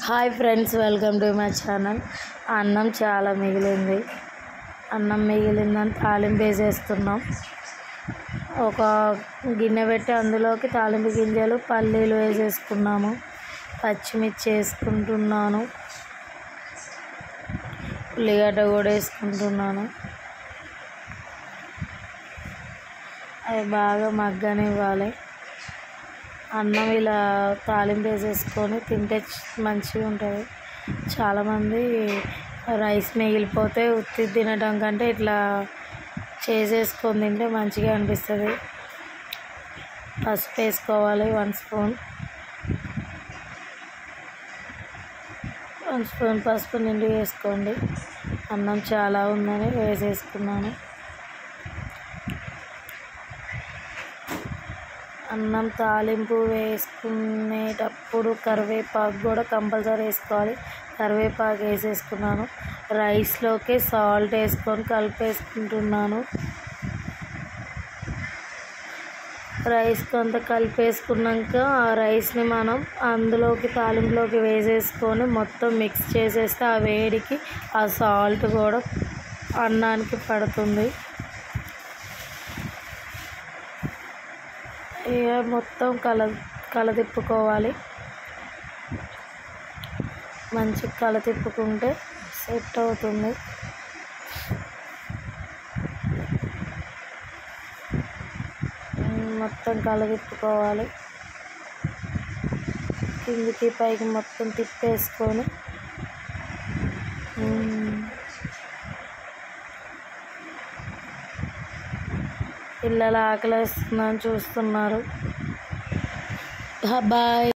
Hi friends, welcome to my channel. అన్నం చాలా మిగిలింది. అన్నం మిగిలిందని తాలింపు వేసేస్తున్నాం. ఒక గిన్నె పెట్టి అందులోకి తాలింపు గింజలు, పల్లీలు వేసేసుకున్నాము. పచ్చిమిర్చి వేసుకుంటున్నాను. ఉల్లిగడ్డ కూడా వేసుకుంటున్నాను. అవి బాగా మగ్గనివ్వాలి. అన్నం ఇలా తాలింపు వేసేసుకొని తింటే మంచిగా ఉంటుంది. చాలామంది రైస్ మిగిలిపోతే ఉత్తి తినడం కంటే ఇట్లా చేసేసుకొని తింటే మంచిగా అనిపిస్తుంది. పసుపు వేసుకోవాలి 1 స్పూన్. 1 స్పూన్ పసుపు నిండి వేసుకోండి. అన్నం చాలా ఉందని వేసేసుకున్నాను. అన్నం తాలింపు వేసుకునేటప్పుడు కరివేపాకు కూడా కంపల్సరీ వేసుకోవాలి. కరివేపాకు వేసేసుకున్నాను. రైస్లోకి సాల్ట్ వేసుకొని కలిపేసుకుంటున్నాను. రైస్ కొంత కలిపేసుకున్నాక ఆ రైస్ని మనం అందులోకి తాలింపులోకి వేసేసుకొని మొత్తం మిక్స్ చేసేస్తే ఆ వేడికి ఆ సాల్ట్ కూడా అన్నానికి పడుతుంది. ఇక మొత్తం కలదిప్పుకోవాలి. మంచిగా కలదిప్పుకుంటే సెట్ అవుతుంది. మొత్తం కలదిప్పుకోవాలి. కిందికి పైకి మొత్తం తిప్పేసుకొని పిల్లలు ఆకలిస్తుందని చూస్తున్నారు. బాయ్.